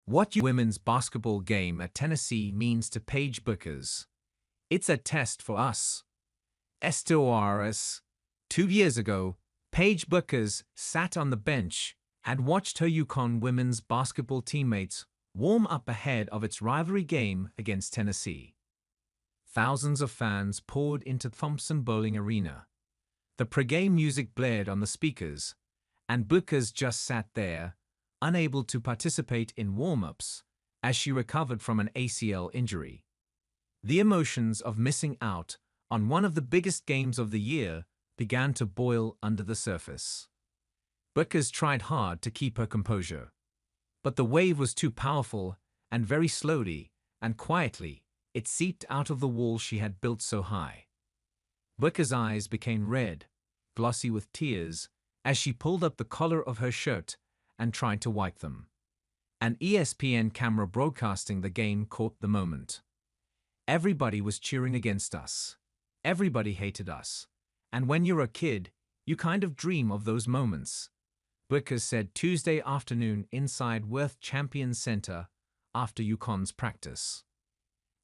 What women's basketball game at Tennessee means to Paige Bueckers. It's a test for us. STORRS. 2 years ago, Paige Bueckers sat on the bench and watched her UConn women's basketball teammates warm up ahead of its rivalry game against Tennessee. Thousands of fans poured into Thompson-Boling Arena. The pregame music blared on the speakers, and Bueckers just sat there, unable to participate in warmups as she recovered from an ACL injury. The emotions of missing out on one of the biggest games of the year began to boil under the surface. Bueckers tried hard to keep her composure, but the wave was too powerful, and very slowly and quietly it seeped out of the wall she had built so high. Bueckers' eyes became red, glossy with tears, as she pulled up the collar of her shirt and tried to wipe them. An ESPN camera broadcasting the game caught the moment. Everybody was cheering against us. Everybody hated us. And when you're a kid, you kind of dream of those moments, Bueckers said Tuesday afternoon inside Worth Champion Center after UConn's practice.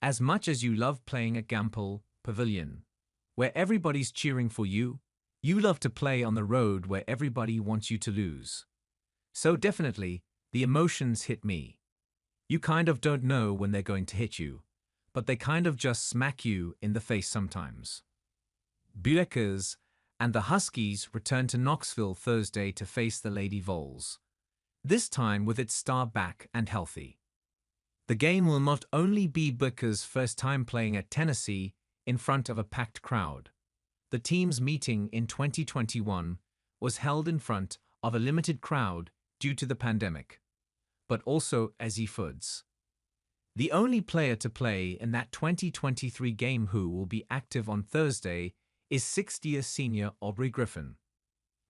As much as you love playing at Gamble Pavilion, where everybody's cheering for you, you love to play on the road where everybody wants you to lose. So definitely, the emotions hit me. You kind of don't know when they're going to hit you, but they kind of just smack you in the face sometimes. Bueckers and the Huskies returned to Knoxville Thursday to face the Lady Vols, this time with its star back and healthy. The game will not only be Bueckers' first time playing at Tennessee in front of a packed crowd. The team's meeting in 2021 was held in front of a limited crowd due to the pandemic, but also as Foods. The only player to play in that 2023 game who will be active on Thursday is 60th senior Aubrey Griffin.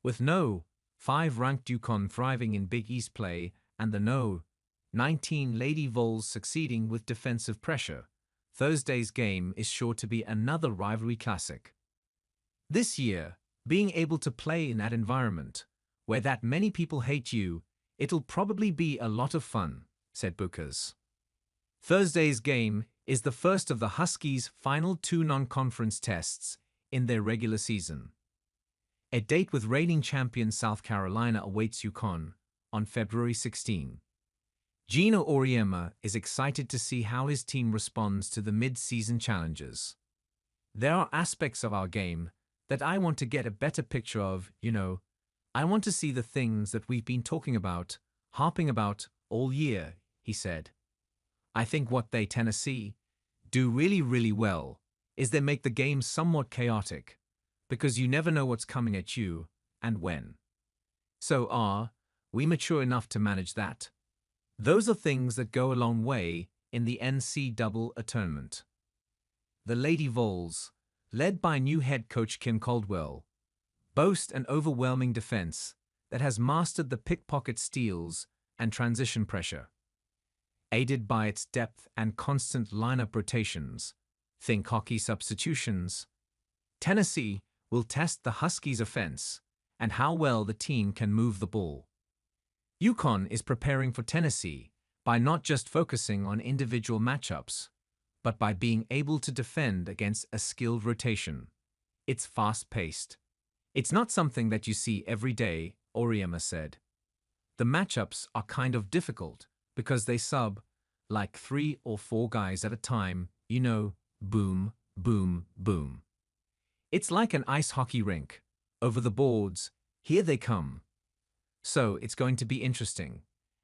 With no 5-ranked UConn thriving in Big East play and the no 19 Lady Vols succeeding with defensive pressure, Thursday's game is sure to be another rivalry classic. This year, being able to play in that environment, where that many people hate you, it'll probably be a lot of fun, said Bueckers. Thursday's game is the first of the Huskies' final 2 non-conference tests in their regular season. A date with reigning champion South Carolina awaits UConn on February 16. Gino Auriemma is excited to see how his team responds to the mid-season challenges. There are aspects of our game that I want to get a better picture of, I want to see the things that we've been talking about, harping about all year, he said. I think what Tennessee do really well is they make the game somewhat chaotic, because you never know what's coming at you and when. So are we mature enough to manage that? Those are things that go a long way in the NCAA tournament. The Lady Vols, led by new head coach Kim Caldwell, boast an overwhelming defense that has mastered the pickpocket steals and transition pressure. Aided by its depth and constant lineup rotations, think hockey substitutions, Tennessee will test the Huskies' offense and how well the team can move the ball. UConn is preparing for Tennessee by not just focusing on individual matchups, but by being able to defend against a skilled rotation. It's fast-paced. It's not something that you see every day, Auriemma said. The matchups are kind of difficult because they sub like 3 or 4 guys at a time, boom, boom, boom. It's like an ice hockey rink. Over the boards, here they come. So it's going to be interesting,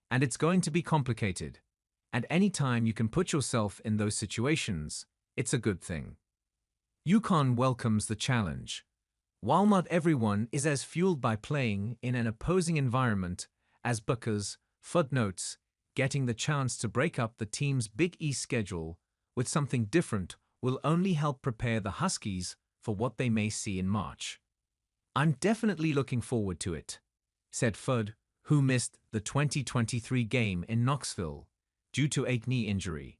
and it's going to be complicated, and any time you can put yourself in those situations, it's a good thing. UConn welcomes the challenge. While not everyone is as fueled by playing in an opposing environment as Bueckers, footnotes, getting the chance to break up the team's Big East schedule with something different will only help prepare the Huskies for what they may see in March. I'm definitely looking forward to it, said Fudd, who missed the 2023 game in Knoxville due to a knee injury.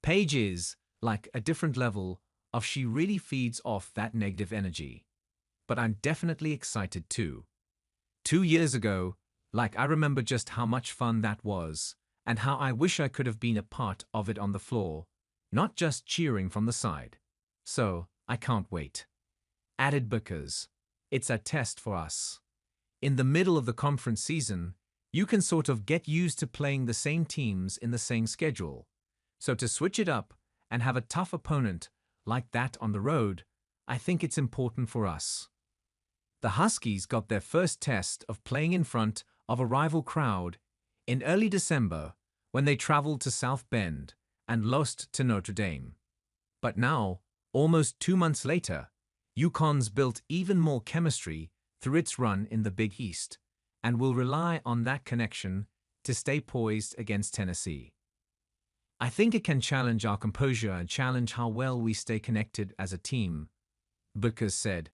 Paige is like a different level of she really feeds off that negative energy. But I'm definitely excited too. 2 years ago, I remember just how much fun that was, and how I wish I could have been a part of it on the floor, not just cheering from the side. So, I can't wait. Added Bueckers. It's a test for us. In the middle of the conference season, you can sort of get used to playing the same teams in the same schedule. So to switch it up and have a tough opponent like that on the road, I think it's important for us. The Huskies got their first test of playing in front of a rival crowd in early December when they traveled to South Bend and lost to Notre Dame. But now, almost 2 months later, UConn's built even more chemistry through its run in the Big East and will rely on that connection to stay poised against Tennessee. I think it can challenge our composure and challenge how well we stay connected as a team, Bueckers said.